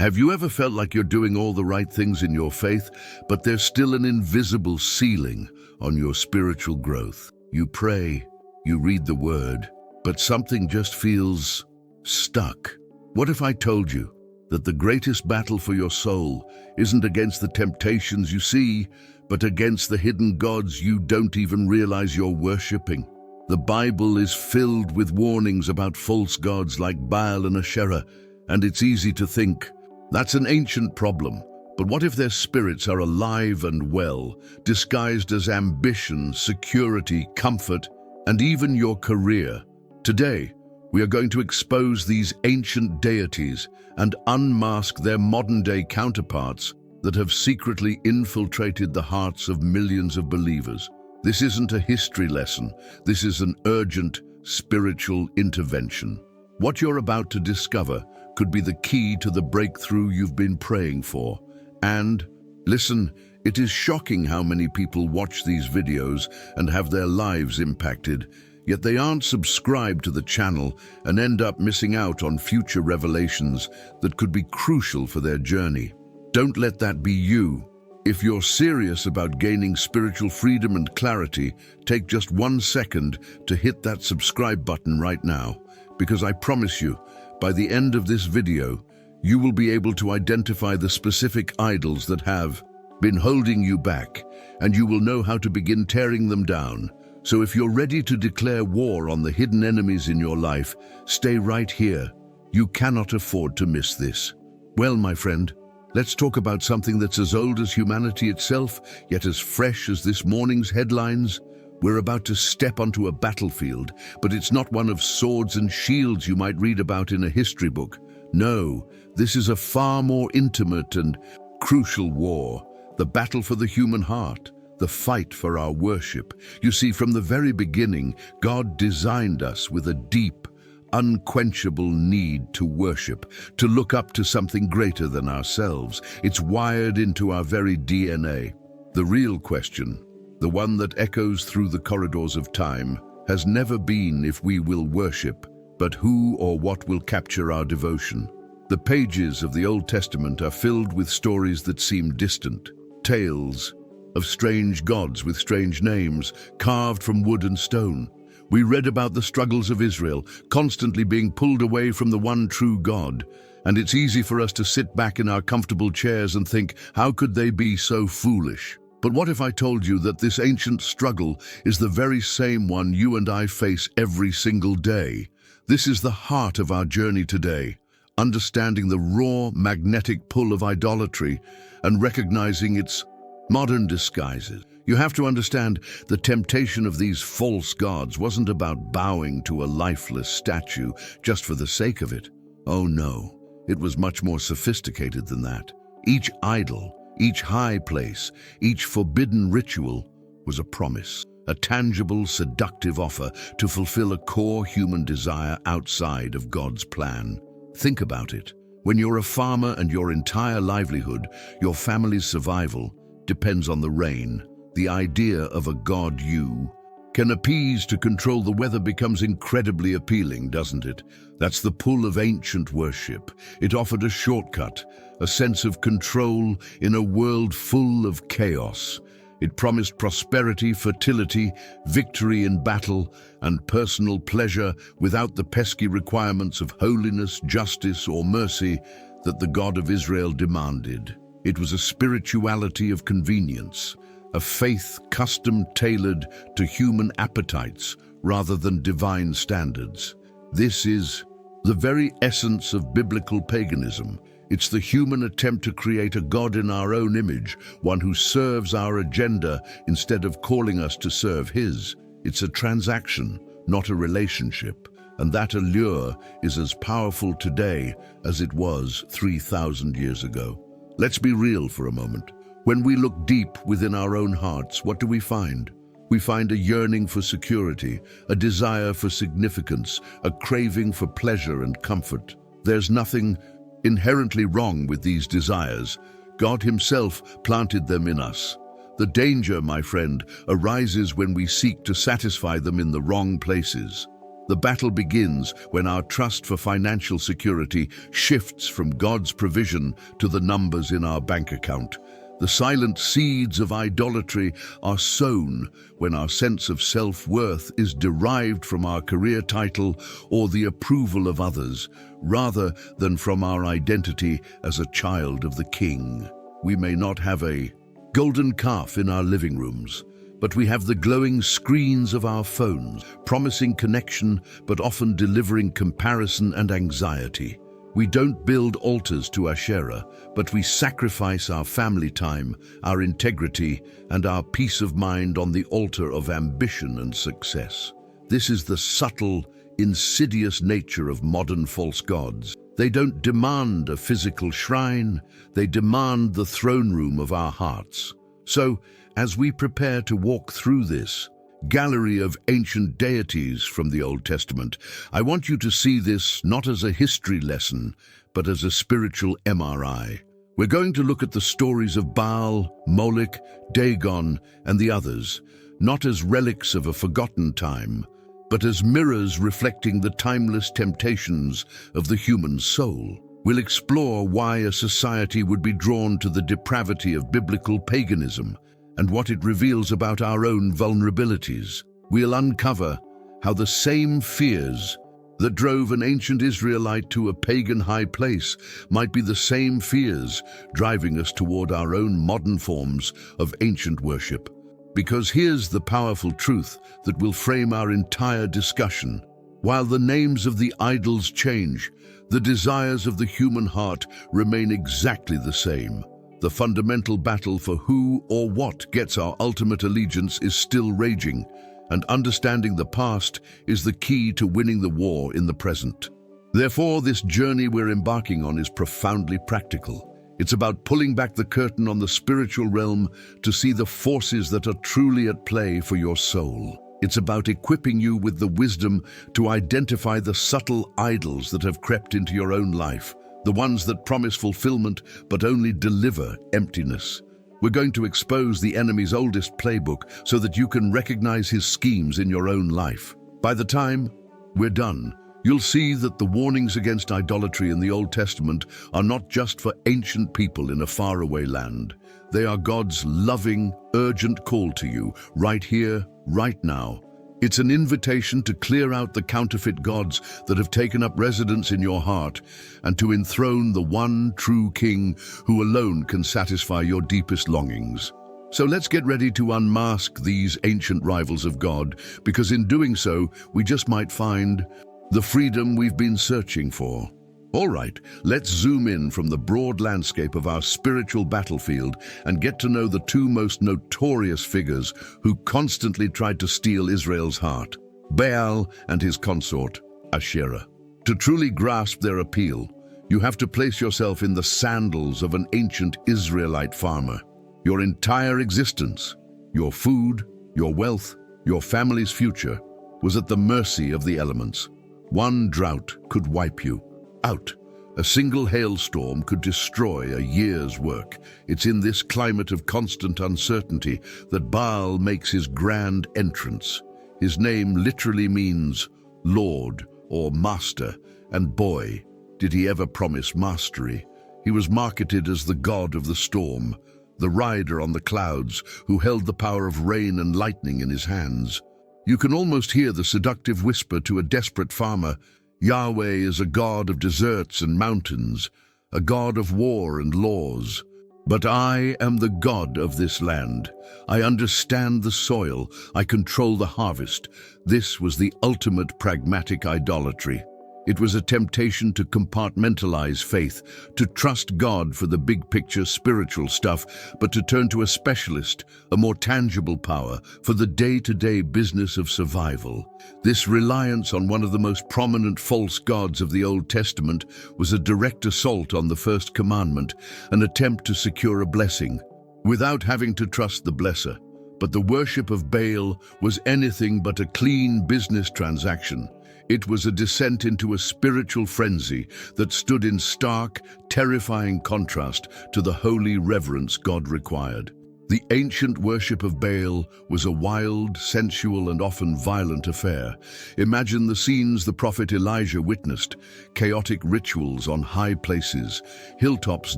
Have you ever felt like you're doing all the right things in your faith, but there's still an invisible ceiling on your spiritual growth? You pray, you read the word, but something just feels stuck. What if I told you that the greatest battle for your soul isn't against the temptations you see, but against the hidden gods you don't even realize you're worshipping? The Bible is filled with warnings about false gods like Baal and Asherah, and it's easy to think, that's an ancient problem. But what if their spirits are alive and well, disguised as ambition, security, comfort, and even your career? Today, we are going to expose these ancient deities and unmask their modern-day counterparts that have secretly infiltrated the hearts of millions of believers. This isn't a history lesson. This is an urgent spiritual intervention. What you're about to discover could be the key to the breakthrough you've been praying for. And, listen, it is shocking how many people watch these videos and have their lives impacted, yet they aren't subscribed to the channel and end up missing out on future revelations that could be crucial for their journey. Don't let that be you. If you're serious about gaining spiritual freedom and clarity, take just 1 second to hit that subscribe button right now, because I promise you, by the end of this video, you will be able to identify the specific idols that have been holding you back, and you will know how to begin tearing them down. So if you're ready to declare war on the hidden enemies in your life, stay right here. You cannot afford to miss this. Well, my friend, let's talk about something that's as old as humanity itself, yet as fresh as this morning's headlines. We're about to step onto a battlefield, but it's not one of swords and shields you might read about in a history book. No, this is a far more intimate and crucial war, the battle for the human heart, the fight for our worship. You see, from the very beginning, God designed us with a deep, unquenchable need to worship, to look up to something greater than ourselves. It's wired into our very DNA. The real question, the one that echoes through the corridors of time, has never been if we will worship, but who or what will capture our devotion. The pages of the Old Testament are filled with stories that seem distant, tales of strange gods with strange names, carved from wood and stone. We read about the struggles of Israel, constantly being pulled away from the one true God, and it's easy for us to sit back in our comfortable chairs and think, how could they be so foolish? But what if I told you that this ancient struggle is the very same one you and I face every single day? This is the heart of our journey today, understanding the raw, magnetic pull of idolatry and recognizing its modern disguises. You have to understand, the temptation of these false gods wasn't about bowing to a lifeless statue just for the sake of it. Oh no, it was much more sophisticated than that. Each idol, each high place, each forbidden ritual was a promise, a tangible, seductive offer to fulfill a core human desire outside of God's plan. Think about it. When you're a farmer and your entire livelihood, your family's survival, depends on the rain, the idea of a God you can appease to control the weather becomes incredibly appealing, doesn't it? That's the pull of ancient worship. It offered a shortcut, a sense of control in a world full of chaos. It promised prosperity, fertility, victory in battle, and personal pleasure without the pesky requirements of holiness, justice, or mercy that the God of Israel demanded. It was a spirituality of convenience, a faith custom-tailored to human appetites rather than divine standards. This is the very essence of biblical paganism. It's the human attempt to create a God in our own image, one who serves our agenda instead of calling us to serve his. It's a transaction, not a relationship, and that allure is as powerful today as it was 3,000 years ago. Let's be real for a moment. When we look deep within our own hearts, what do we find? We find a yearning for security, a desire for significance, a craving for pleasure and comfort. There's nothing inherently wrong with these desires. God himself planted them in us. The danger, my friend, arises when we seek to satisfy them in the wrong places. The battle begins when our trust for financial security shifts from God's provision to the numbers in our bank account. The silent seeds of idolatry are sown when our sense of self-worth is derived from our career title or the approval of others, rather than from our identity as a child of the King. We may not have a golden calf in our living rooms, but we have the glowing screens of our phones, promising connection but often delivering comparison and anxiety. We don't build altars to Asherah, but we sacrifice our family time, our integrity, and our peace of mind on the altar of ambition and success. This is the subtle, insidious nature of modern false gods. They don't demand a physical shrine, they demand the throne room of our hearts. So, as we prepare to walk through this gallery of ancient deities from the Old Testament, I want you to see this not as a history lesson, but as a spiritual MRI. We're going to look at the stories of Baal, Molech, Dagon, and the others, not as relics of a forgotten time, but as mirrors reflecting the timeless temptations of the human soul. We'll explore why a society would be drawn to the depravity of biblical paganism and what it reveals about our own vulnerabilities. We'll uncover how the same fears that drove an ancient Israelite to a pagan high place might be the same fears driving us toward our own modern forms of ancient worship. Because here's the powerful truth that will frame our entire discussion. While the names of the idols change, the desires of the human heart remain exactly the same. The fundamental battle for who or what gets our ultimate allegiance is still raging, and understanding the past is the key to winning the war in the present. Therefore, this journey we're embarking on is profoundly practical. It's about pulling back the curtain on the spiritual realm to see the forces that are truly at play for your soul. It's about equipping you with the wisdom to identify the subtle idols that have crept into your own life, the ones that promise fulfillment but only deliver emptiness. We're going to expose the enemy's oldest playbook so that you can recognize his schemes in your own life. By the time we're done, you'll see that the warnings against idolatry in the Old Testament are not just for ancient people in a faraway land. They are God's loving, urgent call to you, right here, right now. It's an invitation to clear out the counterfeit gods that have taken up residence in your heart and to enthrone the one true King who alone can satisfy your deepest longings. So let's get ready to unmask these ancient rivals of God, because in doing so, we just might find the freedom we've been searching for. All right, let's zoom in from the broad landscape of our spiritual battlefield and get to know the two most notorious figures who constantly tried to steal Israel's heart: Baal and his consort, Asherah. To truly grasp their appeal, you have to place yourself in the sandals of an ancient Israelite farmer. Your entire existence, your food, your wealth, your family's future, was at the mercy of the elements. One drought could wipe you out. A single hailstorm could destroy a year's work. It's in this climate of constant uncertainty that Baal makes his grand entrance. His name literally means Lord or Master, and boy, did he ever promise mastery. He was marketed as the god of the storm, the rider on the clouds who held the power of rain and lightning in his hands. You can almost hear the seductive whisper to a desperate farmer: Yahweh is a god of deserts and mountains, a god of war and laws. But I am the God of this land. I understand the soil. I control the harvest. This was the ultimate pragmatic idolatry. It was a temptation to compartmentalize faith, to trust God for the big picture spiritual stuff, but to turn to a specialist, a more tangible power, for the day-to-day business of survival. This reliance on one of the most prominent false gods of the Old Testament was a direct assault on the first commandment, an attempt to secure a blessing, without having to trust the blesser. But the worship of Baal was anything but a clean business transaction. It was a descent into a spiritual frenzy that stood in stark, terrifying contrast to the holy reverence God required. The ancient worship of Baal was a wild, sensual, and often violent affair. Imagine the scenes the prophet Elijah witnessed: chaotic rituals on high places, hilltops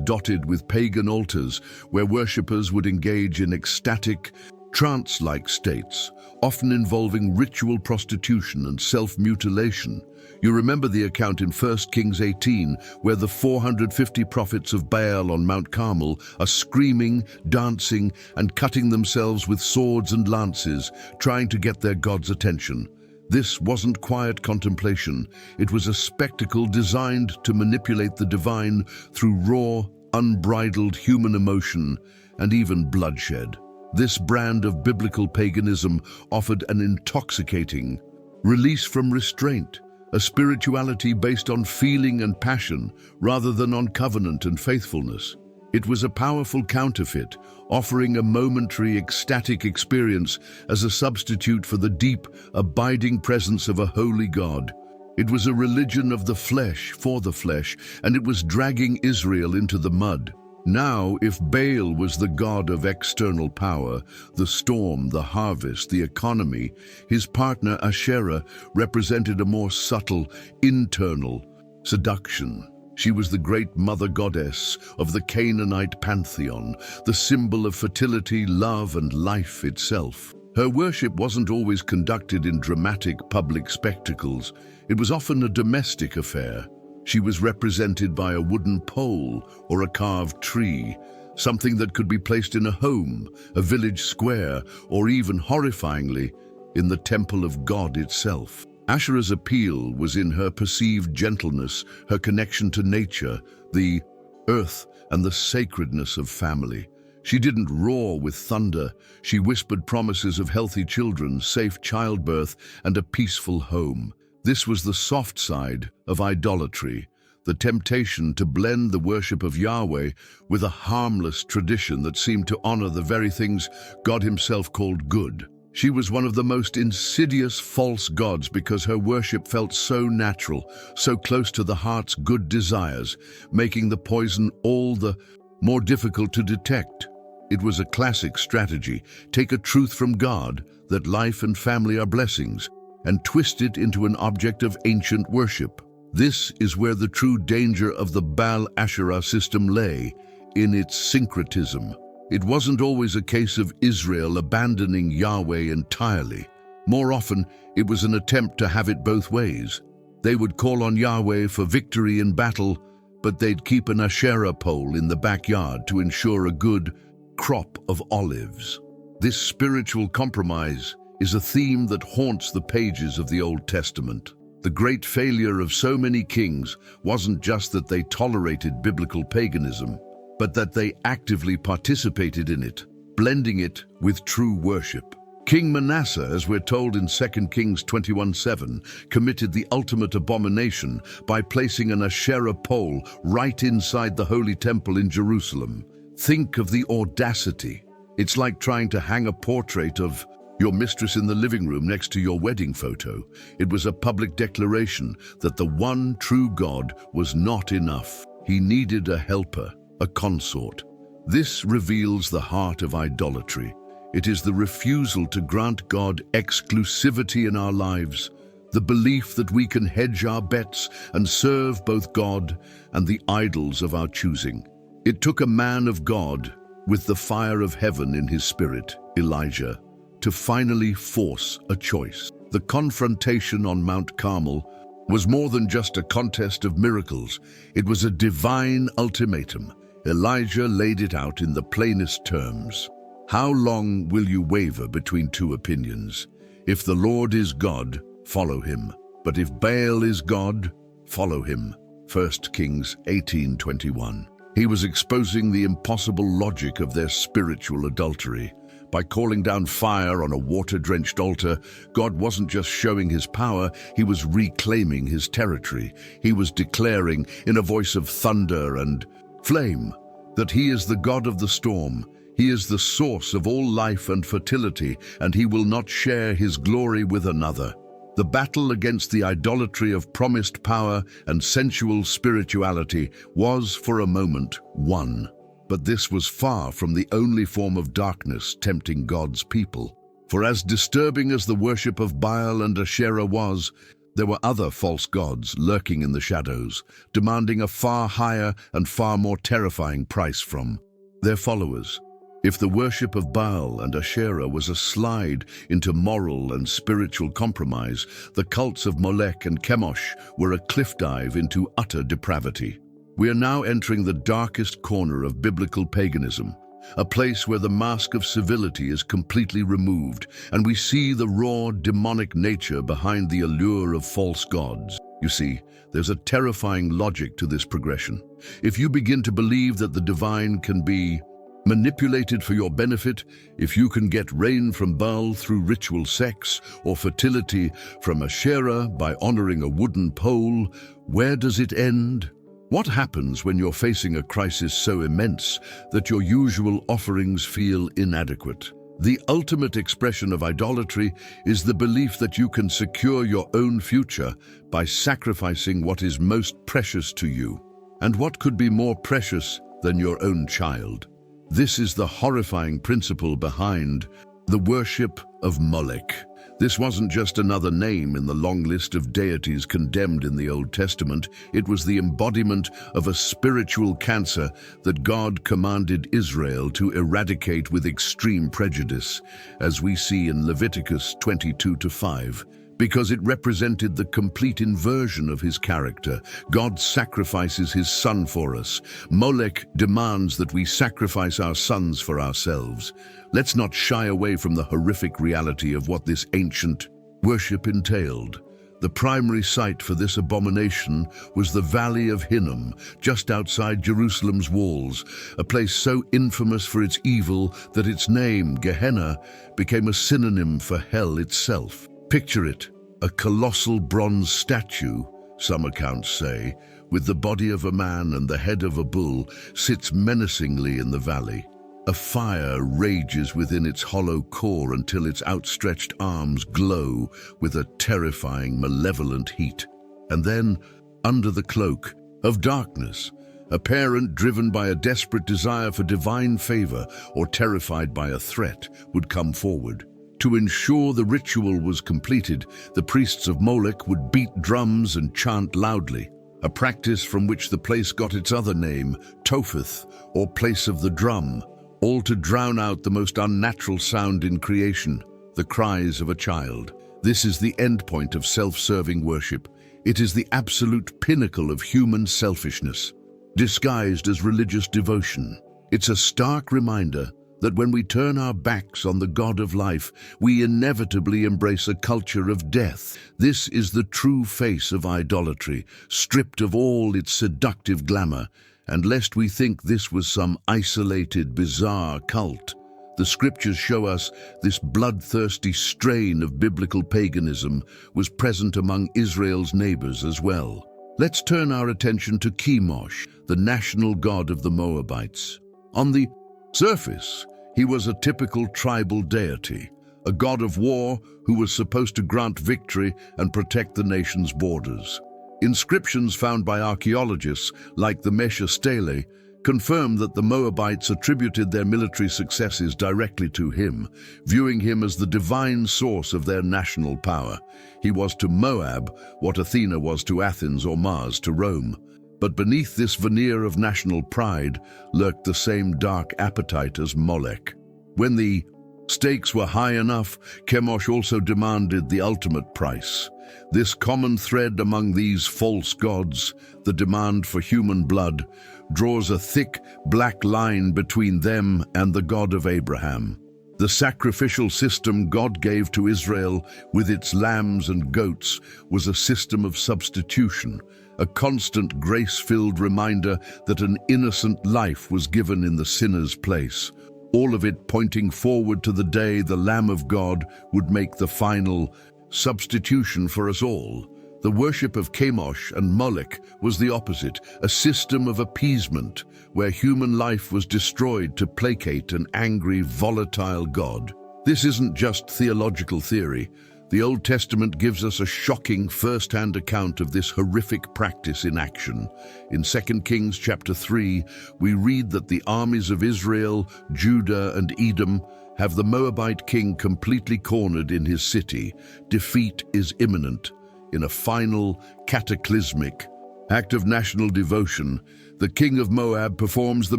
dotted with pagan altars where worshippers would engage in ecstatic, trance-like states, often involving ritual prostitution and self-mutilation. You remember the account in 1 Kings 18, where the 450 prophets of Baal on Mount Carmel are screaming, dancing, and cutting themselves with swords and lances, trying to get their god's attention. This wasn't quiet contemplation. It was a spectacle designed to manipulate the divine through raw, unbridled human emotion and even bloodshed. This brand of biblical paganism offered an intoxicating release from restraint, a spirituality based on feeling and passion rather than on covenant and faithfulness. It was a powerful counterfeit, offering a momentary ecstatic experience as a substitute for the deep, abiding presence of a holy God. It was a religion of the flesh for the flesh, and it was dragging Israel into the mud. Now, if Baal was the god of external power, the storm, the harvest, the economy, his partner Asherah represented a more subtle, internal seduction. She was the great mother goddess of the Canaanite pantheon, the symbol of fertility, love, and life itself. Her worship wasn't always conducted in dramatic public spectacles. It was often a domestic affair. She was represented by a wooden pole or a carved tree, something that could be placed in a home, a village square, or even, horrifyingly, in the temple of God itself. Asherah's appeal was in her perceived gentleness, her connection to nature, the earth, and the sacredness of family. She didn't roar with thunder. She whispered promises of healthy children, safe childbirth, and a peaceful home. This was the soft side of idolatry, the temptation to blend the worship of Yahweh with a harmless tradition that seemed to honor the very things God himself called good. She was one of the most insidious false gods because her worship felt so natural, so close to the heart's good desires, making the poison all the more difficult to detect. It was a classic strategy: take a truth from God, that life and family are blessings, and twist it into an object of ancient worship. This is where the true danger of the Baal Asherah system lay, in its syncretism. It wasn't always a case of Israel abandoning Yahweh entirely. More often, it was an attempt to have it both ways. They would call on Yahweh for victory in battle, but they'd keep an Asherah pole in the backyard to ensure a good crop of olives. This spiritual compromise is a theme that haunts the pages of the Old Testament. The great failure of so many kings wasn't just that they tolerated biblical paganism, but that they actively participated in it, blending it with true worship. King Manasseh, as we're told in 2 Kings 21:7, committed the ultimate abomination by placing an Asherah pole right inside the Holy Temple in Jerusalem. Think of the audacity. It's like trying to hang a portrait of your mistress in the living room next to your wedding photo. It was a public declaration that the one true God was not enough. He needed a helper, a consort. This reveals the heart of idolatry. It is the refusal to grant God exclusivity in our lives, the belief that we can hedge our bets and serve both God and the idols of our choosing. It took a man of God with the fire of heaven in his spirit, Elijah, to finally force a choice. The confrontation on Mount Carmel was more than just a contest of miracles. It was a divine ultimatum. Elijah laid it out in the plainest terms. How long will you waver between two opinions? If the Lord is God, follow him. But if Baal is God, follow him. 1 Kings 18:21. He was exposing the impossible logic of their spiritual adultery. By calling down fire on a water-drenched altar, God wasn't just showing his power, he was reclaiming his territory. He was declaring, in a voice of thunder and flame, that he is the God of the storm. He is the source of all life and fertility, and he will not share his glory with another. The battle against the idolatry of promised power and sensual spirituality was, for a moment, won. But this was far from the only form of darkness tempting God's people. For as disturbing as the worship of Baal and Asherah was, there were other false gods lurking in the shadows, demanding a far higher and far more terrifying price from their followers. If the worship of Baal and Asherah was a slide into moral and spiritual compromise, the cults of Molech and Chemosh were a cliff dive into utter depravity. We are now entering the darkest corner of biblical paganism, a place where the mask of civility is completely removed, and we see the raw, demonic nature behind the allure of false gods. You see, there's a terrifying logic to this progression. If you begin to believe that the divine can be manipulated for your benefit, if you can get rain from Baal through ritual sex, or fertility from Asherah by honoring a wooden pole, where does it end? What happens when you're facing a crisis so immense that your usual offerings feel inadequate? The ultimate expression of idolatry is the belief that you can secure your own future by sacrificing what is most precious to you. And what could be more precious than your own child? This is the horrifying principle behind the worship of Molech. This wasn't just another name in the long list of deities condemned in the Old Testament. It was the embodiment of a spiritual cancer that God commanded Israel to eradicate with extreme prejudice, as we see in Leviticus 22:5. Because it represented the complete inversion of his character. God sacrifices his son for us. Molech demands that we sacrifice our sons for ourselves. Let's not shy away from the horrific reality of what this ancient worship entailed. The primary site for this abomination was the Valley of Hinnom, just outside Jerusalem's walls, a place so infamous for its evil that its name, Gehenna, became a synonym for hell itself. Picture it, a colossal bronze statue, some accounts say, with the body of a man and the head of a bull, sits menacingly in the valley. A fire rages within its hollow core until its outstretched arms glow with a terrifying, malevolent heat. And then, under the cloak of darkness, a parent driven by a desperate desire for divine favor or terrified by a threat would come forward. To ensure the ritual was completed, the priests of Molech would beat drums and chant loudly, a practice from which the place got its other name, Topheth, or place of the drum, all to drown out the most unnatural sound in creation, the cries of a child. This is the endpoint of self-serving worship. It is the absolute pinnacle of human selfishness, disguised as religious devotion. It's a stark reminder that when we turn our backs on the God of life, we inevitably embrace a culture of death. This is the true face of idolatry, stripped of all its seductive glamour. And lest we think this was some isolated, bizarre cult, the scriptures show us this bloodthirsty strain of biblical paganism was present among Israel's neighbors as well. Let's turn our attention to Chemosh, the national god of the Moabites. On the surface, he was a typical tribal deity, a god of war who was supposed to grant victory and protect the nation's borders. Inscriptions found by archaeologists, like the Mesha Stele, confirm that the Moabites attributed their military successes directly to him, viewing him as the divine source of their national power. He was to Moab what Athena was to Athens or Mars to Rome. But beneath this veneer of national pride lurked the same dark appetite as Molech. When the stakes were high enough, Chemosh also demanded the ultimate price. This common thread among these false gods, the demand for human blood, draws a thick, black line between them and the God of Abraham. The sacrificial system God gave to Israel, with its lambs and goats, was a system of substitution, a constant grace-filled reminder that an innocent life was given in the sinner's place, all of it pointing forward to the day the Lamb of God would make the final substitution for us all. The worship of Chemosh and Molech was the opposite, a system of appeasement where human life was destroyed to placate an angry, volatile God. This isn't just theological theory. The Old Testament gives us a shocking first-hand account of this horrific practice in action. In 2 Kings chapter 3, we read that the armies of Israel, Judah, and Edom have the Moabite king completely cornered in his city. Defeat is imminent. In a final, cataclysmic act of national devotion, the king of Moab performs the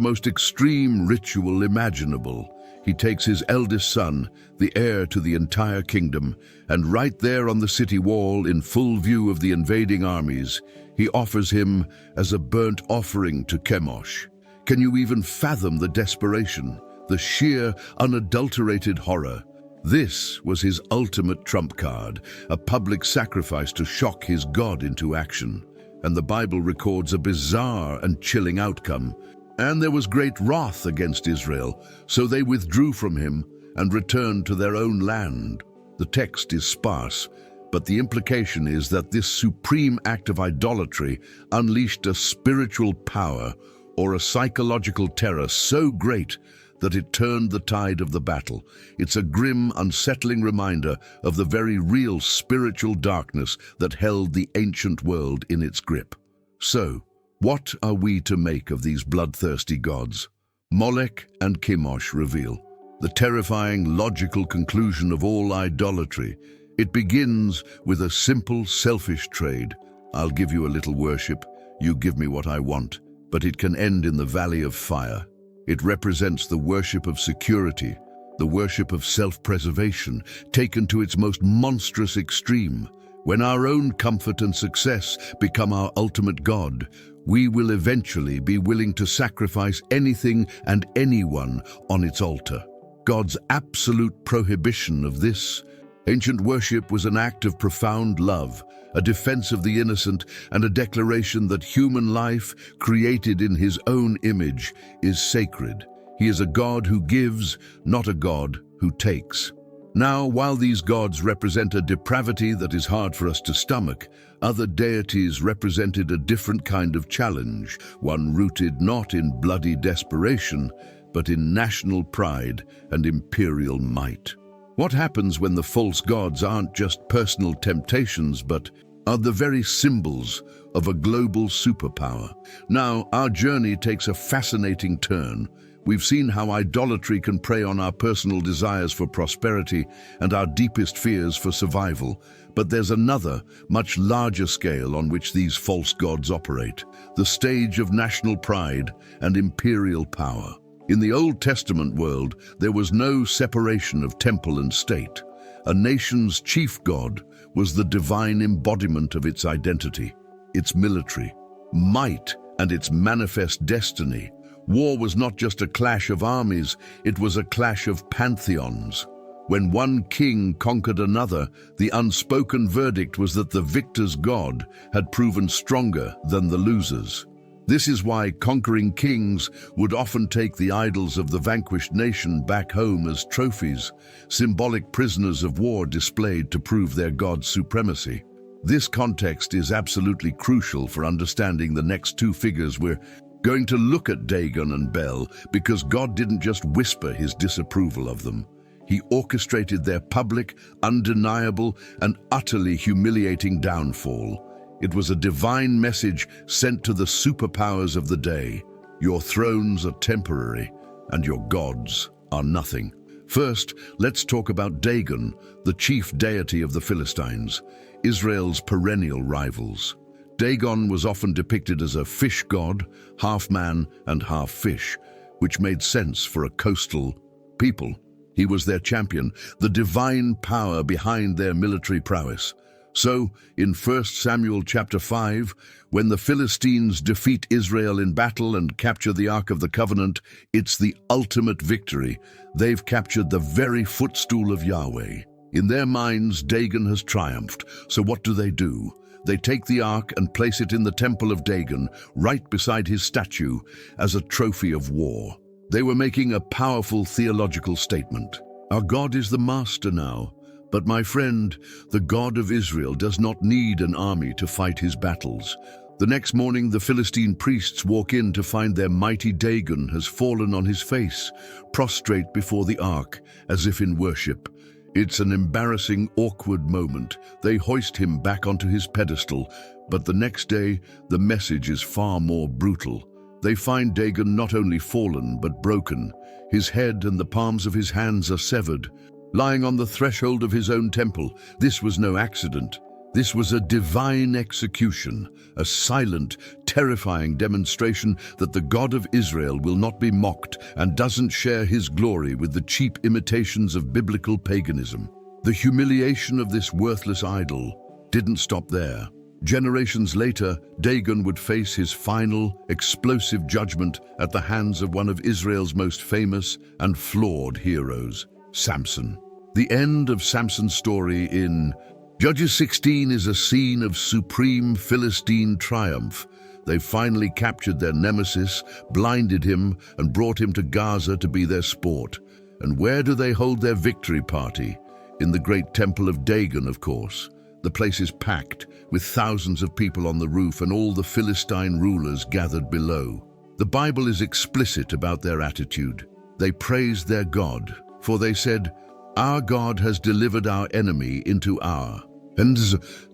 most extreme ritual imaginable. He takes his eldest son, the heir to the entire kingdom, and right there on the city wall, in full view of the invading armies, he offers him as a burnt offering to Chemosh. Can you even fathom the desperation, the sheer, unadulterated horror? This was his ultimate trump card, a public sacrifice to shock his God into action. And the Bible records a bizarre and chilling outcome. And there was great wrath against Israel, so they withdrew from him and returned to their own land. The text is sparse, but the implication is that this supreme act of idolatry unleashed a spiritual power or a psychological terror so great that it turned the tide of the battle. It's a grim, unsettling reminder of the very real spiritual darkness that held the ancient world in its grip. So, what are we to make of these bloodthirsty gods? Molech and Chemosh reveal the terrifying, logical conclusion of all idolatry. It begins with a simple, selfish trade. I'll give you a little worship, you give me what I want. But it can end in the valley of fire. It represents the worship of security, the worship of self-preservation, taken to its most monstrous extreme. When our own comfort and success become our ultimate God, we will eventually be willing to sacrifice anything and anyone on its altar. God's absolute prohibition of this ancient worship was an act of profound love, a defense of the innocent, and a declaration that human life, created in his own image, is sacred. He is a God who gives, not a God who takes. Now, while these gods represent a depravity that is hard for us to stomach, other deities represented a different kind of challenge, one rooted not in bloody desperation, but in national pride and imperial might. What happens when the false gods aren't just personal temptations, but are the very symbols of a global superpower? Now, our journey takes a fascinating turn. We've seen how idolatry can prey on our personal desires for prosperity and our deepest fears for survival. But there's another, much larger scale on which these false gods operate, the stage of national pride and imperial power. In the Old Testament world, there was no separation of temple and state. A nation's chief god was the divine embodiment of its identity, its military might, and its manifest destiny. War was not just a clash of armies, it was a clash of pantheons. When one king conquered another, the unspoken verdict was that the victor's god had proven stronger than the loser's. This is why conquering kings would often take the idols of the vanquished nation back home as trophies, symbolic prisoners of war displayed to prove their god's supremacy. This context is absolutely crucial for understanding the next two figures we're going to look at, Dagon and Bel, because God didn't just whisper his disapproval of them. He orchestrated their public, undeniable, and utterly humiliating downfall. It was a divine message sent to the superpowers of the day. Your thrones are temporary, and your gods are nothing. First, let's talk about Dagon, the chief deity of the Philistines, Israel's perennial rivals. Dagon was often depicted as a fish god, half man and half fish, which made sense for a coastal people. He was their champion, the divine power behind their military prowess. So, in 1 Samuel chapter 5, when the Philistines defeat Israel in battle and capture the Ark of the Covenant, it's the ultimate victory. They've captured the very footstool of Yahweh. In their minds, Dagon has triumphed. So what do? They take the Ark and place it in the temple of Dagon, right beside his statue, as a trophy of war. They were making a powerful theological statement. Our God is the master now. But my friend, the God of Israel does not need an army to fight his battles. The next morning, the Philistine priests walk in to find their mighty Dagon has fallen on his face, prostrate before the ark, as if in worship. It's an embarrassing, awkward moment. They hoist him back onto his pedestal, but the next day, the message is far more brutal. They find Dagon not only fallen, but broken. His head and the palms of his hands are severed, lying on the threshold of his own temple. This was no accident. This was a divine execution, a silent, terrifying demonstration that the God of Israel will not be mocked and doesn't share his glory with the cheap imitations of biblical paganism. The humiliation of this worthless idol didn't stop there. Generations later, Dagon would face his final, explosive judgment at the hands of one of Israel's most famous and flawed heroes, Samson. The end of Samson's story in Judges 16 is a scene of supreme Philistine triumph. They finally captured their nemesis, blinded him, and brought him to Gaza to be their sport. And where do they hold their victory party? In the great temple of Dagon, of course. The place is packed, with thousands of people on the roof and all the Philistine rulers gathered below. The Bible is explicit about their attitude. They praised their God, for they said, "Our God has delivered our enemy into our." And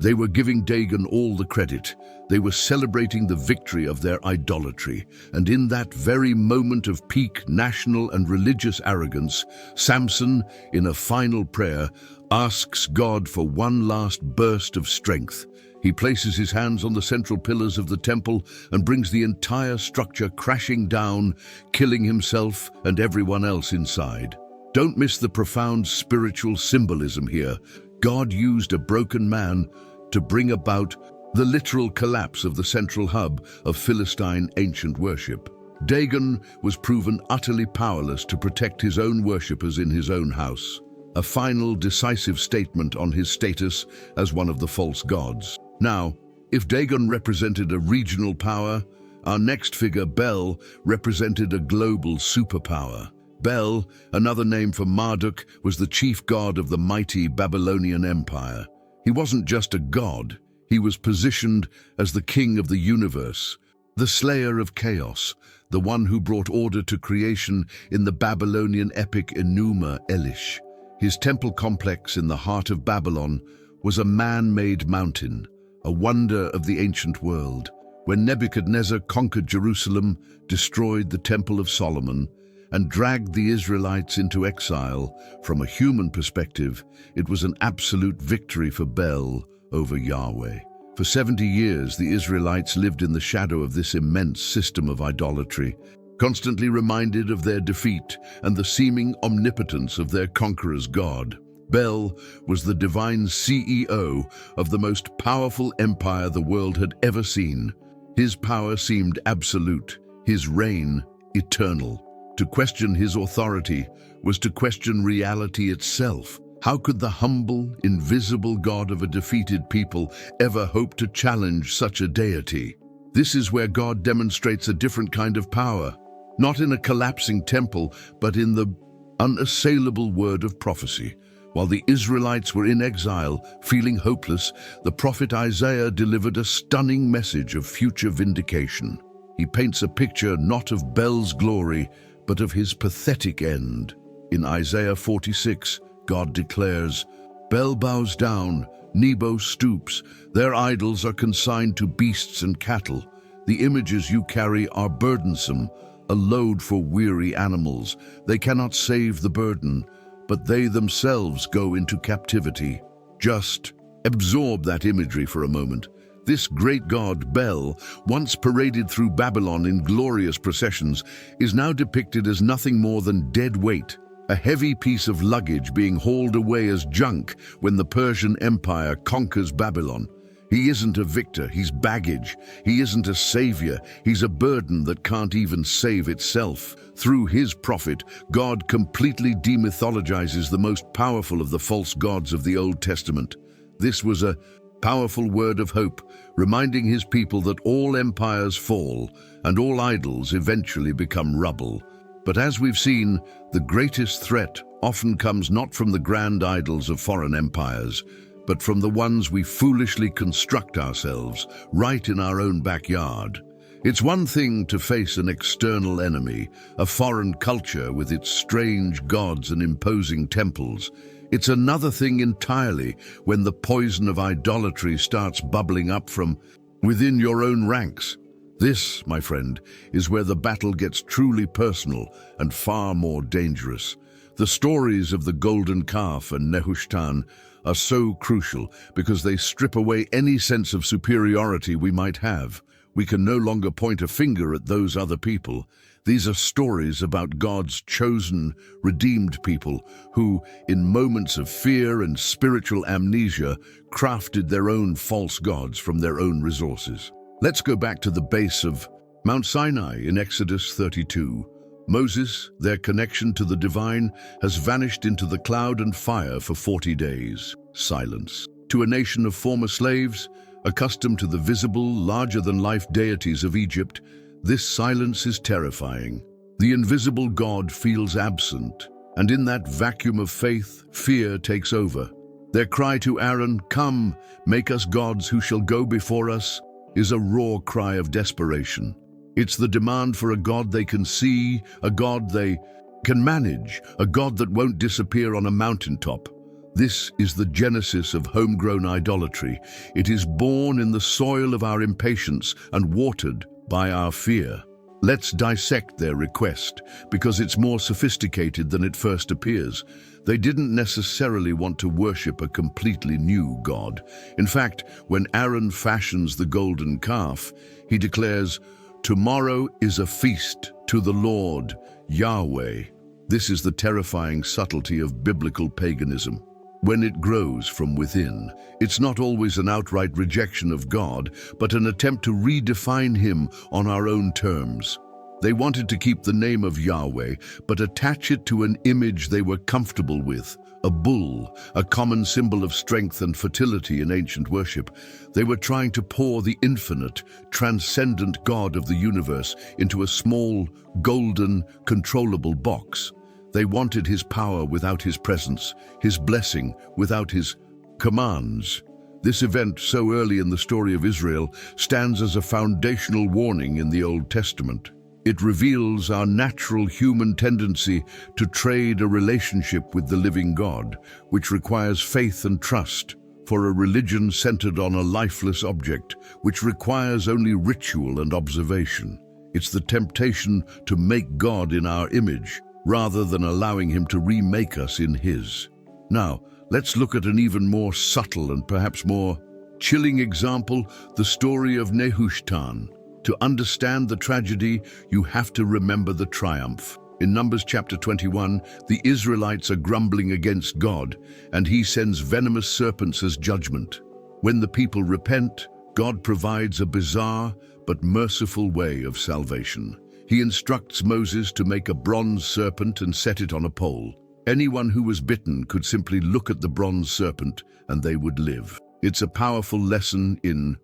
they were giving Dagon all the credit. They were celebrating the victory of their idolatry. And in that very moment of peak national and religious arrogance, Samson, in a final prayer, asks God for one last burst of strength. He places his hands on the central pillars of the temple and brings the entire structure crashing down, killing himself and everyone else inside. Don't miss the profound spiritual symbolism here. God used a broken man to bring about the literal collapse of the central hub of Philistine ancient worship. Dagon was proven utterly powerless to protect his own worshippers in his own house, a final decisive statement on his status as one of the false gods. Now, if Dagon represented a regional power, our next figure, Baal, represented a global superpower. Baal, another name for Marduk, was the chief god of the mighty Babylonian Empire. He wasn't just a god, he was positioned as the king of the universe, the slayer of chaos, the one who brought order to creation in the Babylonian epic Enuma Elish. His temple complex in the heart of Babylon was a man-made mountain, a wonder of the ancient world. When Nebuchadnezzar conquered Jerusalem, destroyed the Temple of Solomon, and dragged the Israelites into exile, from a human perspective, it was an absolute victory for Baal over Yahweh. For 70 years, the Israelites lived in the shadow of this immense system of idolatry, constantly reminded of their defeat and the seeming omnipotence of their conqueror's God. Baal was the divine CEO of the most powerful empire the world had ever seen. His power seemed absolute, his reign eternal. To question his authority was to question reality itself. How could the humble, invisible God of a defeated people ever hope to challenge such a deity? This is where God demonstrates a different kind of power, not in a collapsing temple, but in the unassailable word of prophecy. While the Israelites were in exile, feeling hopeless, the prophet Isaiah delivered a stunning message of future vindication. He paints a picture not of Baal's glory, but of his pathetic end. In Isaiah 46, God declares, "Baal bows down, Nebo stoops. Their idols are consigned to beasts and cattle. The images you carry are burdensome, a load for weary animals. They cannot save the burden, but they themselves go into captivity." Just absorb that imagery for a moment. This great god, Baal, once paraded through Babylon in glorious processions, is now depicted as nothing more than dead weight, a heavy piece of luggage being hauled away as junk when the Persian Empire conquers Babylon. He isn't a victor, he's baggage. He isn't a savior, he's a burden that can't even save itself. Through his prophet, God completely demythologizes the most powerful of the false gods of the Old Testament. This was a powerful word of hope, reminding his people that all empires fall and all idols eventually become rubble. But as we've seen, the greatest threat often comes not from the grand idols of foreign empires, but from the ones we foolishly construct ourselves right in our own backyard. It's one thing to face an external enemy, a foreign culture with its strange gods and imposing temples. It's another thing entirely when the poison of idolatry starts bubbling up from within your own ranks. This, my friend, is where the battle gets truly personal and far more dangerous. The stories of the golden calf and Nehushtan are so crucial because they strip away any sense of superiority we might have. We can no longer point a finger at those other people. These are stories about God's chosen, redeemed people who, in moments of fear and spiritual amnesia, crafted their own false gods from their own resources. Let's go back to the base of Mount Sinai in Exodus 32. Moses, their connection to the divine, has vanished into the cloud and fire for 40 days. Silence. To a nation of former slaves, accustomed to the visible, larger-than-life deities of Egypt, this silence is terrifying. The invisible God feels absent, and in that vacuum of faith, fear takes over. Their cry to Aaron, "Come, make us gods who shall go before us," is a raw cry of desperation. It's the demand for a God they can see, a God they can manage, a God that won't disappear on a mountaintop. This is the genesis of homegrown idolatry. It is born in the soil of our impatience and watered by our fear. Let's dissect their request, because it's more sophisticated than it first appears. They didn't necessarily want to worship a completely new God. In fact, when Aaron fashions the golden calf, he declares, "Tomorrow is a feast to the Lord, Yahweh." This is the terrifying subtlety of biblical paganism. When it grows from within, it's not always an outright rejection of God, but an attempt to redefine Him on our own terms. They wanted to keep the name of Yahweh, but attach it to an image they were comfortable with, a bull, a common symbol of strength and fertility in ancient worship. They were trying to pour the infinite, transcendent God of the universe into a small, golden, controllable box. They wanted His power without His presence, His blessing without His commands. This event, so early in the story of Israel, stands as a foundational warning in the Old Testament. It reveals our natural human tendency to trade a relationship with the living God, which requires faith and trust, for a religion centered on a lifeless object, which requires only ritual and observation. It's the temptation to make God in our image, rather than allowing Him to remake us in His. Now, let's look at an even more subtle and perhaps more chilling example, the story of Nehushtan. To understand the tragedy, you have to remember the triumph. In Numbers chapter 21, the Israelites are grumbling against God, and He sends venomous serpents as judgment. When the people repent, God provides a bizarre but merciful way of salvation. He instructs Moses to make a bronze serpent and set it on a pole. Anyone who was bitten could simply look at the bronze serpent and they would live. It's a powerful lesson in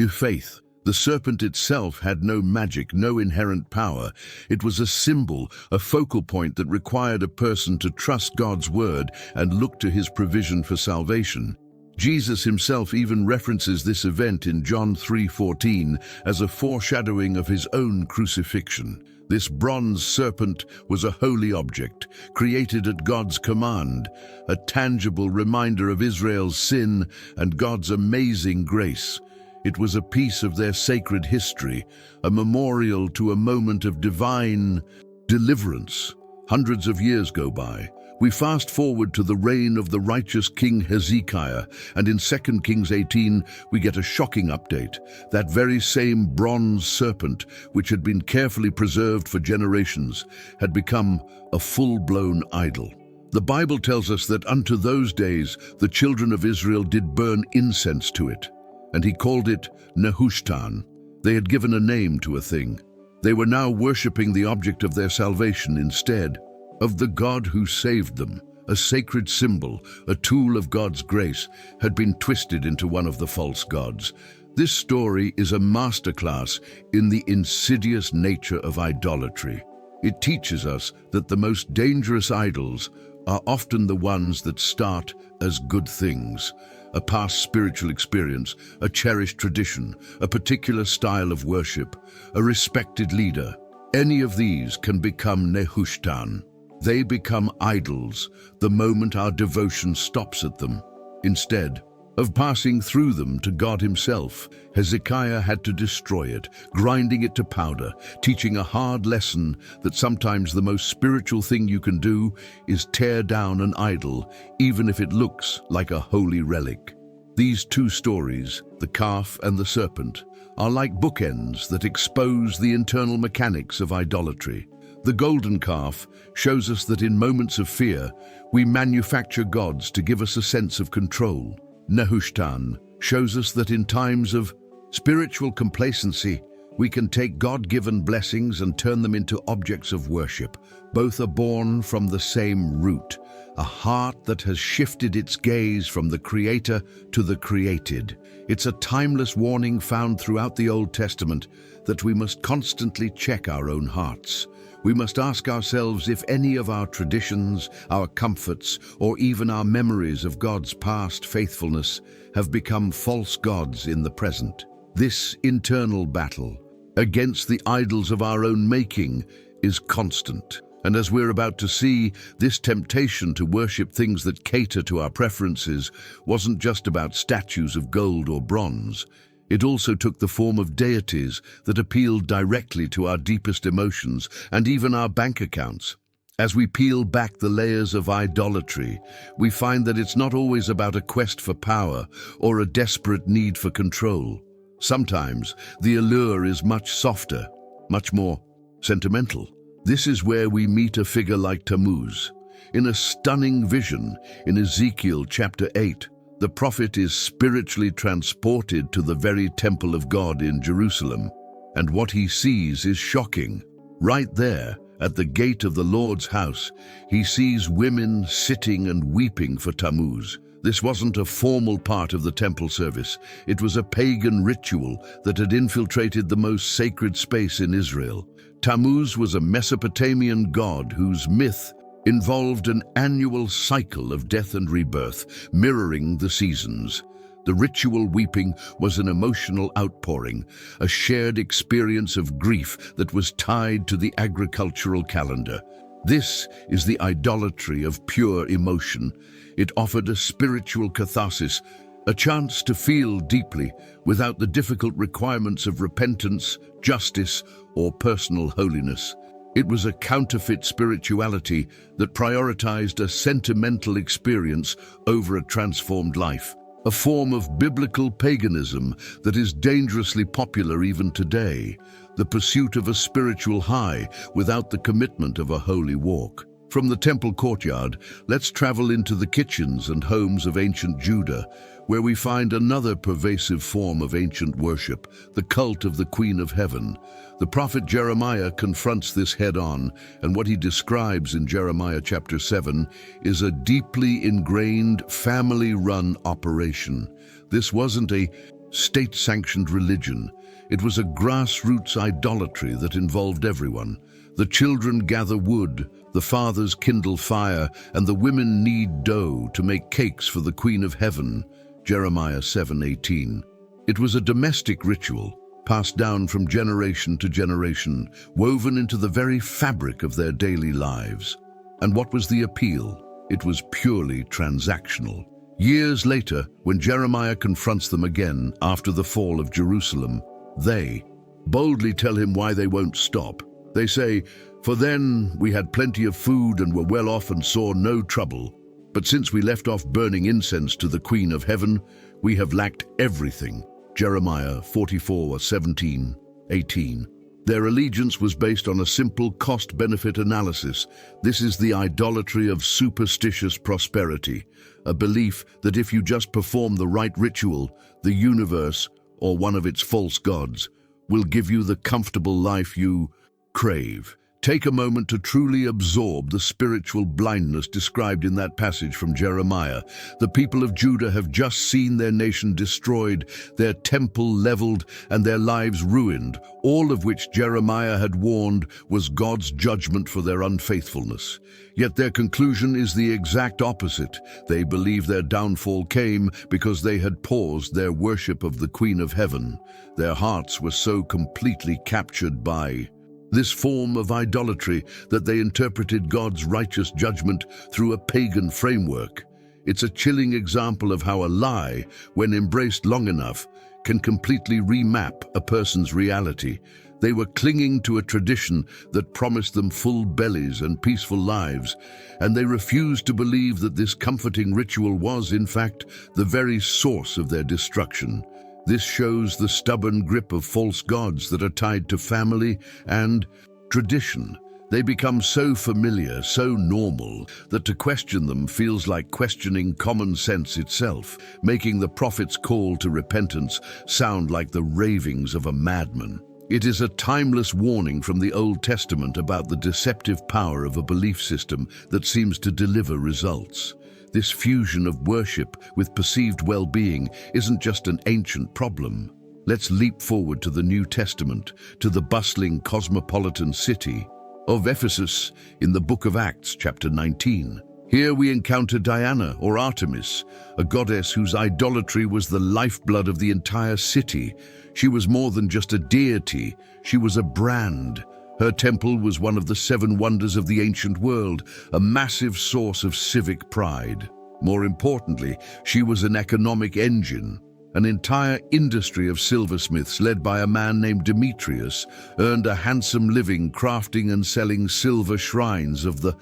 faith. The serpent itself had no magic, no inherent power. It was a symbol, a focal point that required a person to trust God's word and look to His provision for salvation. Jesus Himself even references this event in John 3:14 as a foreshadowing of His own crucifixion. This bronze serpent was a holy object, created at God's command, a tangible reminder of Israel's sin and God's amazing grace. It was a piece of their sacred history, a memorial to a moment of divine deliverance. Hundreds of years go by. We fast forward to the reign of the righteous King Hezekiah, and in 2 Kings 18 we get a shocking update. That very same bronze serpent, which had been carefully preserved for generations, had become a full-blown idol. The Bible tells us that unto those days the children of Israel did burn incense to it, and He called it Nehushtan. They had given a name to a thing. They were now worshipping the object of their salvation instead of the God who saved them. A sacred symbol, a tool of God's grace, had been twisted into one of the false gods. This story is a masterclass in the insidious nature of idolatry. It teaches us that the most dangerous idols are often the ones that start as good things. A past spiritual experience, a cherished tradition, a particular style of worship, a respected leader. Any of these can become Nehushtan. They become idols the moment our devotion stops at them. Instead of passing through them to God himself, Hezekiah had to destroy it, grinding it to powder, teaching a hard lesson that sometimes the most spiritual thing you can do is tear down an idol, even if it looks like a holy relic. These two stories, the calf and the serpent, are like bookends that expose the internal mechanics of idolatry. The golden calf shows us that in moments of fear, we manufacture gods to give us a sense of control. Nehushtan shows us that in times of spiritual complacency, we can take God-given blessings and turn them into objects of worship. Both are born from the same root, a heart that has shifted its gaze from the Creator to the created. It's a timeless warning found throughout the Old Testament that we must constantly check our own hearts. We must ask ourselves if any of our traditions, our comforts, or even our memories of God's past faithfulness have become false gods in the present. This internal battle against the idols of our own making is constant. And as we're about to see, this temptation to worship things that cater to our preferences wasn't just about statues of gold or bronze. It also took the form of deities that appealed directly to our deepest emotions and even our bank accounts. As we peel back the layers of idolatry, we find that it's not always about a quest for power or a desperate need for control. Sometimes the allure is much softer, much more sentimental. This is where we meet a figure like Tammuz. In a stunning vision in Ezekiel chapter 8, the prophet is spiritually transported to the very temple of God in Jerusalem, and what he sees is shocking. Right there, at the gate of the Lord's house, he sees women sitting and weeping for Tammuz. This wasn't a formal part of the temple service. It was a pagan ritual that had infiltrated the most sacred space in Israel. Tammuz was a Mesopotamian god whose myth involved an annual cycle of death and rebirth, mirroring the seasons. The ritual weeping was an emotional outpouring, a shared experience of grief that was tied to the agricultural calendar. This is the idolatry of pure emotion. It offered a spiritual catharsis, a chance to feel deeply without the difficult requirements of repentance, justice, or personal holiness. It was a counterfeit spirituality that prioritized a sentimental experience over a transformed life, a form of biblical paganism that is dangerously popular even today, the pursuit of a spiritual high without the commitment of a holy walk. From the temple courtyard, let's travel into the kitchens and homes of ancient Judah, where we find another pervasive form of ancient worship, the cult of the Queen of Heaven. The prophet Jeremiah confronts this head-on, and what he describes in Jeremiah chapter 7 is a deeply ingrained, family-run operation. This wasn't a state-sanctioned religion. It was a grassroots idolatry that involved everyone. The children gather wood, the fathers kindle fire, and the women knead dough to make cakes for the Queen of Heaven. Jeremiah 7:18. It was a domestic ritual, passed down from generation to generation, woven into the very fabric of their daily lives. And what was the appeal? It was purely transactional. Years later, when Jeremiah confronts them again after the fall of Jerusalem, they boldly tell him why they won't stop. They say, "For then we had plenty of food and were well off and saw no trouble. But since we left off burning incense to the Queen of Heaven, we have lacked everything." Jeremiah 44:17-18. Their allegiance was based on a simple cost-benefit analysis. This is the idolatry of superstitious prosperity, a belief that if you just perform the right ritual, the universe, or one of its false gods, will give you the comfortable life you crave. Take a moment to truly absorb the spiritual blindness described in that passage from Jeremiah. The people of Judah have just seen their nation destroyed, their temple leveled, and their lives ruined, all of which Jeremiah had warned was God's judgment for their unfaithfulness. Yet their conclusion is the exact opposite. They believe their downfall came because they had paused their worship of the Queen of Heaven. Their hearts were so completely captured by this form of idolatry that they interpreted God's righteous judgment through a pagan framework. It's a chilling example of how a lie, when embraced long enough, can completely remap a person's reality. They were clinging to a tradition that promised them full bellies and peaceful lives, and they refused to believe that this comforting ritual was, in fact, the very source of their destruction. This shows the stubborn grip of false gods that are tied to family and tradition. They become so familiar, so normal, that to question them feels like questioning common sense itself, making the prophet's call to repentance sound like the ravings of a madman. It is a timeless warning from the Old Testament about the deceptive power of a belief system that seems to deliver results. This fusion of worship with perceived well-being isn't just an ancient problem. Let's leap forward to the New Testament, to the bustling cosmopolitan city of Ephesus in the book of Acts, chapter 19. Here we encounter Diana, or Artemis, a goddess whose idolatry was the lifeblood of the entire city. She was more than just a deity, she was a brand. Her temple was one of the 7 wonders of the ancient world, a massive source of civic pride. More importantly, she was an economic engine. An entire industry of silversmiths led by a man named Demetrius earned a handsome living crafting and selling silver shrines of the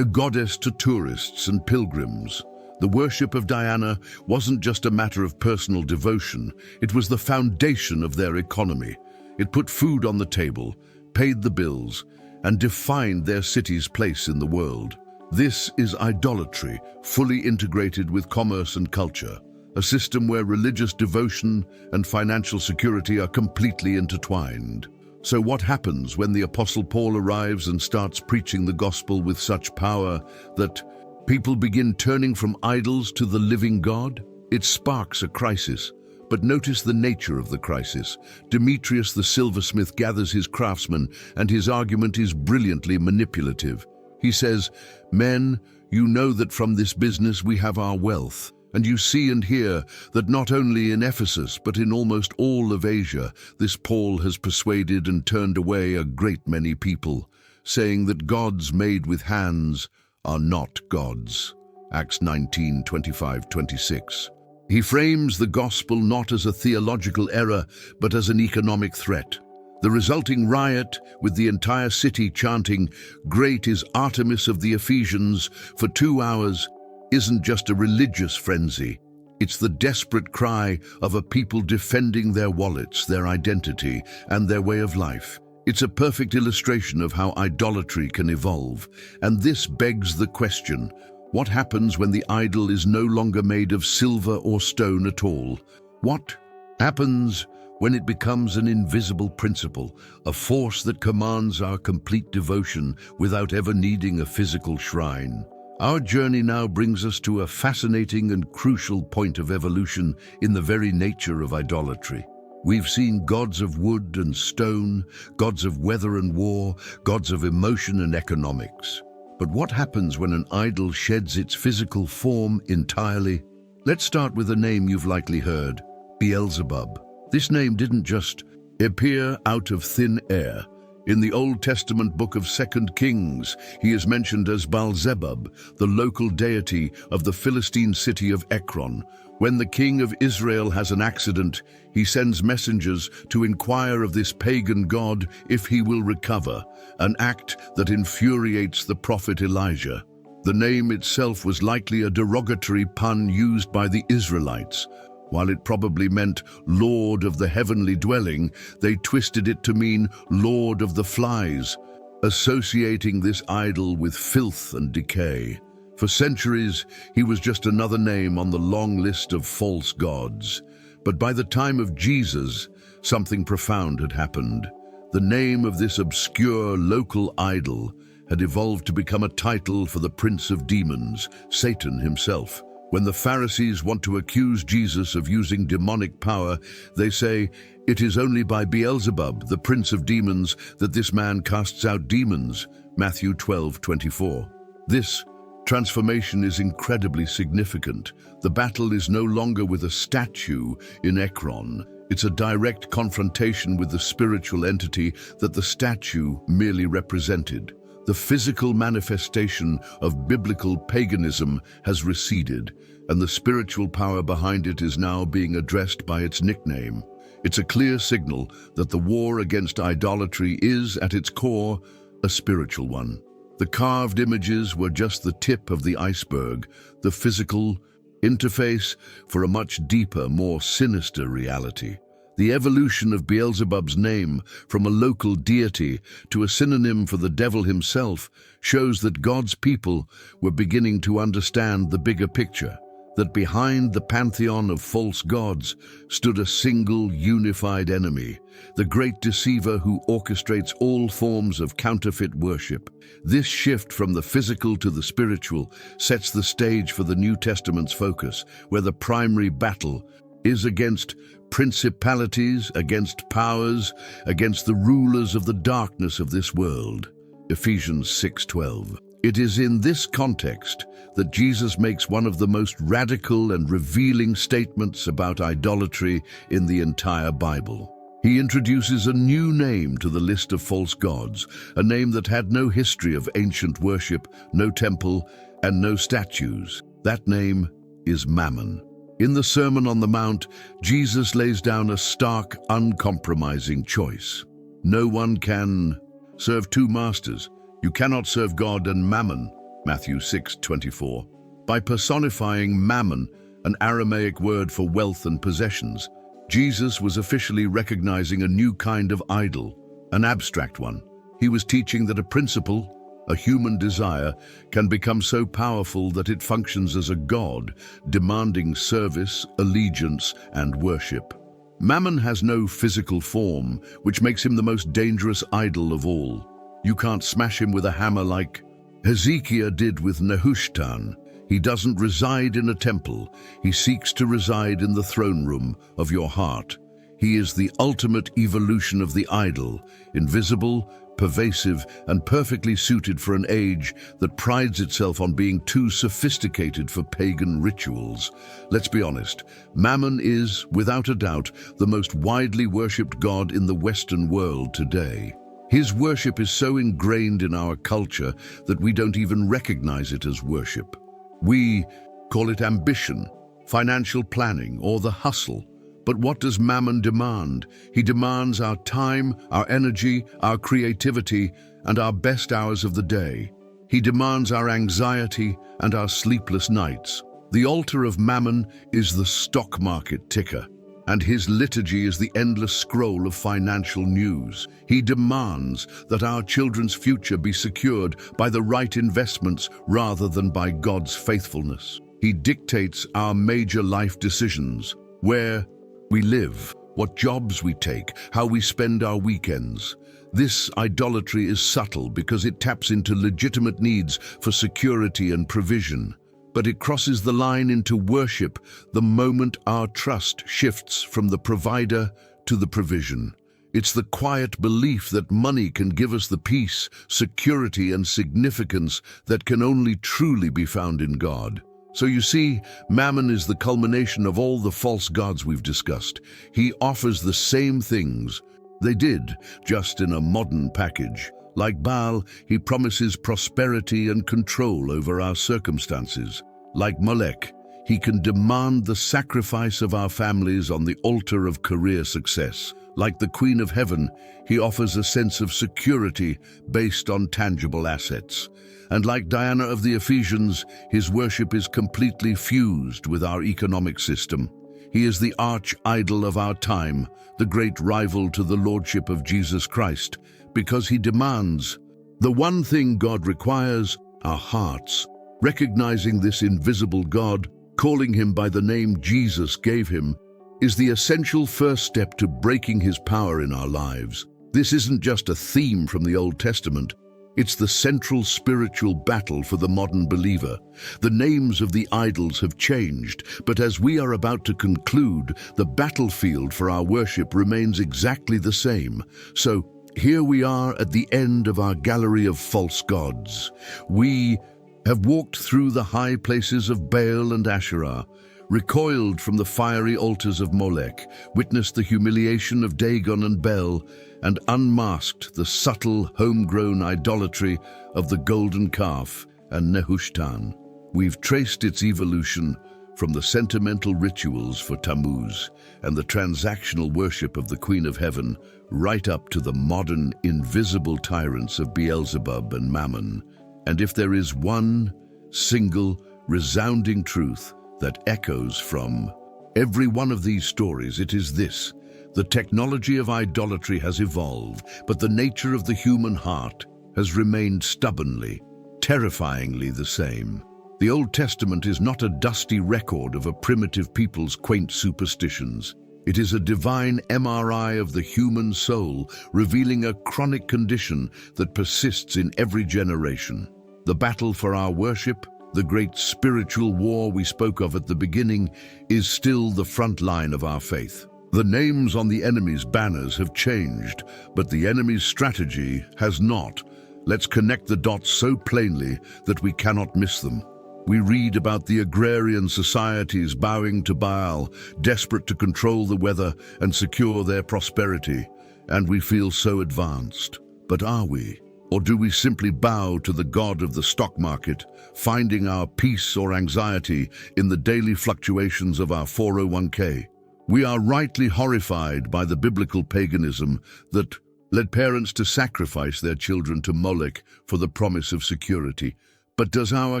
goddess to tourists and pilgrims. The worship of Diana wasn't just a matter of personal devotion, it was the foundation of their economy. It put food on the table, paid the bills, and defined their city's place in the world. This is idolatry, fully integrated with commerce and culture, a system where religious devotion and financial security are completely intertwined. So what happens when the Apostle Paul arrives and starts preaching the gospel with such power that people begin turning from idols to the living God? It sparks a crisis. But notice the nature of the crisis. Demetrius the silversmith gathers his craftsmen, and his argument is brilliantly manipulative. He says, "Men, you know that from this business we have our wealth. And you see and hear that not only in Ephesus, but in almost all of Asia, this Paul has persuaded and turned away a great many people, saying that gods made with hands are not gods." Acts 19, 25, 26. He frames the gospel not as a theological error, but as an economic threat. The resulting riot, with the entire city chanting, "Great is Artemis of the Ephesians," for 2 hours, isn't just a religious frenzy. It's the desperate cry of a people defending their wallets, their identity, and their way of life. It's a perfect illustration of how idolatry can evolve. And this begs the question, what happens when the idol is no longer made of silver or stone at all? What happens when it becomes an invisible principle, a force that commands our complete devotion without ever needing a physical shrine? Our journey now brings us to a fascinating and crucial point of evolution in the very nature of idolatry. We've seen gods of wood and stone, gods of weather and war, gods of emotion and economics. But what happens when an idol sheds its physical form entirely? Let's start with a name you've likely heard, Beelzebub. This name didn't just appear out of thin air. In the Old Testament book of 2 Kings, he is mentioned as Baal-zebub, the local deity of the Philistine city of Ekron. When the king of Israel has an accident, he sends messengers to inquire of this pagan god if he will recover, an act that infuriates the prophet Elijah. The name itself was likely a derogatory pun used by the Israelites. While it probably meant Lord of the heavenly dwelling, they twisted it to mean Lord of the flies, associating this idol with filth and decay. For centuries, he was just another name on the long list of false gods. But by the time of Jesus, something profound had happened. The name of this obscure local idol had evolved to become a title for the prince of demons, Satan himself. When the Pharisees want to accuse Jesus of using demonic power, they say, "It is only by Beelzebub, the prince of demons, that this man casts out demons." Matthew 12:24. This transformation is incredibly significant. The battle is no longer with a statue in Ekron. It's a direct confrontation with the spiritual entity that the statue merely represented. The physical manifestation of biblical paganism has receded, and the spiritual power behind it is now being addressed by its nickname. It's a clear signal that the war against idolatry is, at its core, a spiritual one. The carved images were just the tip of the iceberg, the physical interface for a much deeper, more sinister reality. The evolution of Beelzebub's name from a local deity to a synonym for the devil himself shows that God's people were beginning to understand the bigger picture, that behind the pantheon of false gods stood a single unified enemy, the great deceiver who orchestrates all forms of counterfeit worship. This shift from the physical to the spiritual sets the stage for the New Testament's focus, where the primary battle is against principalities, against powers, against the rulers of the darkness of this world. Ephesians 6:12. It is in this context that Jesus makes one of the most radical and revealing statements about idolatry in the entire Bible. He introduces a new name to the list of false gods, a name that had no history of ancient worship, no temple, and no statues. That name is Mammon. In the Sermon on the Mount, Jesus lays down a stark, uncompromising choice. No one can serve two masters. You cannot serve God and Mammon, Matthew 6:24. By personifying Mammon, an Aramaic word for wealth and possessions, Jesus was officially recognizing a new kind of idol, an abstract one. He was teaching that a principle, a human desire, can become so powerful that it functions as a god, demanding service, allegiance, and worship. Mammon has no physical form, which makes him the most dangerous idol of all. You can't smash him with a hammer like Hezekiah did with Nehushtan. He doesn't reside in a temple. He seeks to reside in the throne room of your heart. He is the ultimate evolution of the idol, invisible, pervasive, and perfectly suited for an age that prides itself on being too sophisticated for pagan rituals. Let's be honest, Mammon is, without a doubt, the most widely worshipped god in the Western world today. His worship is so ingrained in our culture that we don't even recognize it as worship. We call it ambition, financial planning, or the hustle. But what does Mammon demand? He demands our time, our energy, our creativity, and our best hours of the day. He demands our anxiety and our sleepless nights. The altar of Mammon is the stock market ticker, and his liturgy is the endless scroll of financial news. He demands that our children's future be secured by the right investments rather than by God's faithfulness. He dictates our major life decisions, where we live, what jobs we take, how we spend our weekends. This idolatry is subtle because it taps into legitimate needs for security and provision. But it crosses the line into worship the moment our trust shifts from the provider to the provision. It's the quiet belief that money can give us the peace, security, and significance that can only truly be found in God. So you see, Mammon is the culmination of all the false gods we've discussed. He offers the same things. They did, just in a modern package. Like Baal, he promises prosperity and control over our circumstances. Like Molech, he can demand the sacrifice of our families on the altar of career success. Like the Queen of Heaven, he offers a sense of security based on tangible assets. And like Diana of the Ephesians, his worship is completely fused with our economic system. He is the arch-idol of our time, the great rival to the lordship of Jesus Christ, because he demands the one thing God requires, our hearts. Recognizing this invisible God, calling him by the name Jesus gave him, is the essential first step to breaking his power in our lives. This isn't just a theme from the Old Testament. It's the central spiritual battle for the modern believer. The names of the idols have changed, but as we are about to conclude, the battlefield for our worship remains exactly the same. So here we are at the end of our gallery of false gods. We have walked through the high places of Baal and Asherah, recoiled from the fiery altars of Molech, witnessed the humiliation of Dagon and Bel, and unmasked the subtle, homegrown idolatry of the golden calf and Nehushtan. We've traced its evolution from the sentimental rituals for Tammuz and the transactional worship of the Queen of Heaven right up to the modern, invisible tyrants of Beelzebub and Mammon. And if there is one single, resounding truth that echoes from every one of these stories, it is this: the technology of idolatry has evolved, but the nature of the human heart has remained stubbornly, terrifyingly the same. The Old Testament is not a dusty record of a primitive people's quaint superstitions. It is a divine MRI of the human soul, revealing a chronic condition that persists in every generation. The battle for our worship, the great spiritual war we spoke of at the beginning, is still the front line of our faith. The names on the enemy's banners have changed, but the enemy's strategy has not. Let's connect the dots so plainly that we cannot miss them. We read about the agrarian societies bowing to Baal, desperate to control the weather and secure their prosperity, and we feel so advanced. But are we? Or do we simply bow to the god of the stock market, finding our peace or anxiety in the daily fluctuations of our 401k? We are rightly horrified by the biblical paganism that led parents to sacrifice their children to Molech for the promise of security. But does our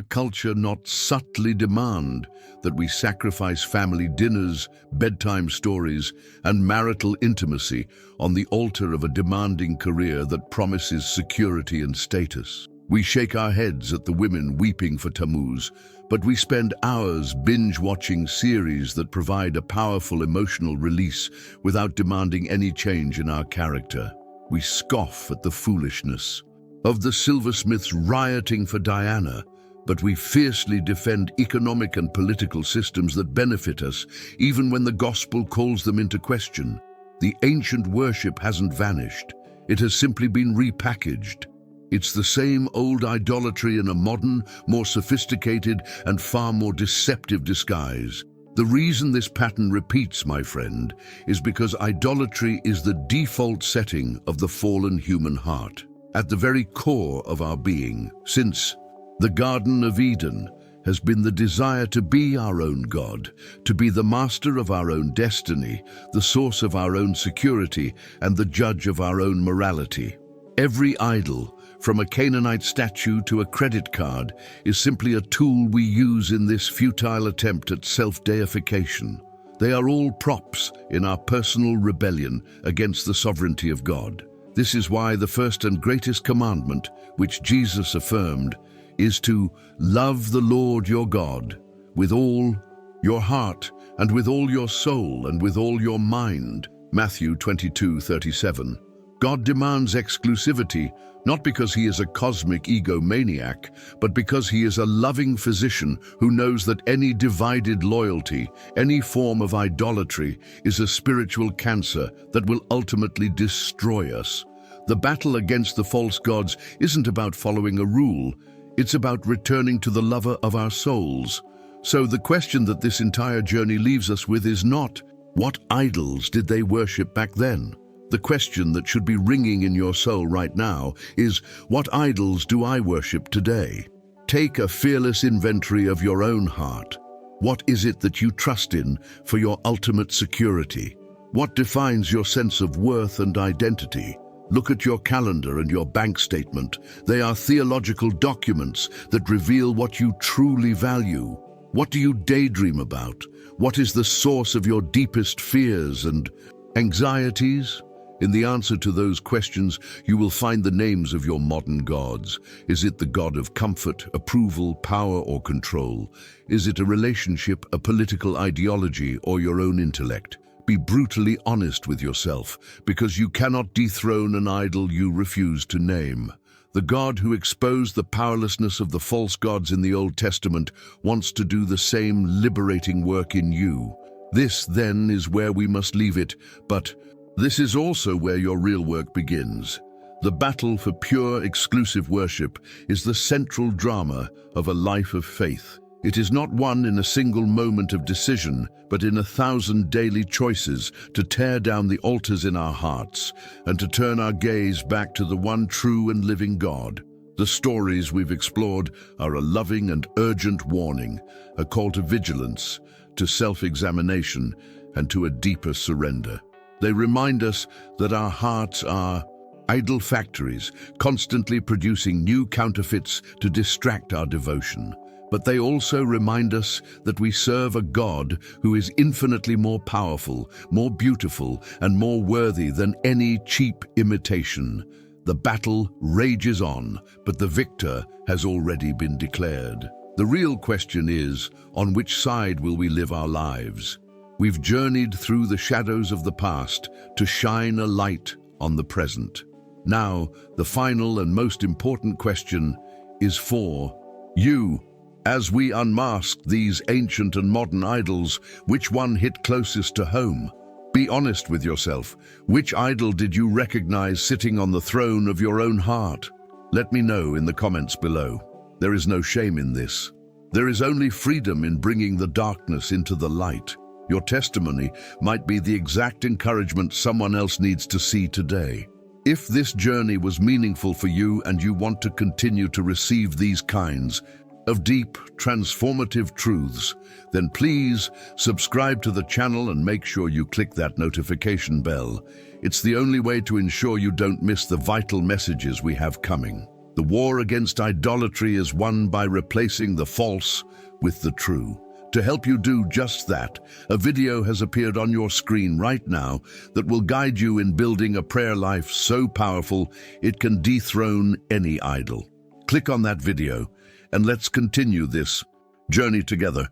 culture not subtly demand that we sacrifice family dinners, bedtime stories, and marital intimacy on the altar of a demanding career that promises security and status? We shake our heads at the women weeping for Tammuz, but we spend hours binge-watching series that provide a powerful emotional release without demanding any change in our character. We scoff at the foolishness of the silversmiths rioting for Diana, but we fiercely defend economic and political systems that benefit us, even when the gospel calls them into question. The ancient worship hasn't vanished. It has simply been repackaged. It's the same old idolatry in a modern, more sophisticated, and far more deceptive disguise. The reason this pattern repeats, my friend, is because idolatry is the default setting of the fallen human heart, at the very core of our being. Since the Garden of Eden has been the desire to be our own God, to be the master of our own destiny, the source of our own security, and the judge of our own morality. Every idol, from a Canaanite statue to a credit card, is simply a tool we use in this futile attempt at self-deification. They are all props in our personal rebellion against the sovereignty of God. This is why the first and greatest commandment, which Jesus affirmed, is to love the Lord your God with all your heart and with all your soul and with all your mind. Matthew 22:37. God demands exclusivity, not because he is a cosmic egomaniac, but because he is a loving physician who knows that any divided loyalty, any form of idolatry, is a spiritual cancer that will ultimately destroy us. The battle against the false gods isn't about following a rule, it's about returning to the lover of our souls. So the question that this entire journey leaves us with is not, what idols did they worship back then? The question that should be ringing in your soul right now is, what idols do I worship today? Take a fearless inventory of your own heart. What is it that you trust in for your ultimate security? What defines your sense of worth and identity? Look at your calendar and your bank statement. They are theological documents that reveal what you truly value. What do you daydream about? What is the source of your deepest fears and anxieties? In the answer to those questions, you will find the names of your modern gods. Is it the god of comfort, approval, power, or control? Is it a relationship, a political ideology, or your own intellect? Be brutally honest with yourself, because you cannot dethrone an idol you refuse to name. The God who exposed the powerlessness of the false gods in the Old Testament wants to do the same liberating work in you. This, then, is where we must leave it, but this is also where your real work begins. The battle for pure, exclusive worship is the central drama of a life of faith. It is not won in a single moment of decision, but in 1,000 daily choices to tear down the altars in our hearts and to turn our gaze back to the one true and living God. The stories we've explored are a loving and urgent warning, a call to vigilance, to self-examination, and to a deeper surrender. They remind us that our hearts are idol factories, constantly producing new counterfeits to distract our devotion. But they also remind us that we serve a God who is infinitely more powerful, more beautiful, and more worthy than any cheap imitation. The battle rages on, but the victor has already been declared. The real question is, on which side will we live our lives? We've journeyed through the shadows of the past to shine a light on the present. Now, the final and most important question is for you. As we unmasked these ancient and modern idols, which one hit closest to home? Be honest with yourself. Which idol did you recognize sitting on the throne of your own heart? Let me know in the comments below. There is no shame in this. There is only freedom in bringing the darkness into the light. Your testimony might be the exact encouragement someone else needs to see today. If this journey was meaningful for you and you want to continue to receive these kinds of deep, transformative truths, then please subscribe to the channel and make sure you click that notification bell. It's the only way to ensure you don't miss the vital messages we have coming. The war against idolatry is won by replacing the false with the true. To help you do just that, a video has appeared on your screen right now that will guide you in building a prayer life so powerful it can dethrone any idol. Click on that video and let's continue this journey together.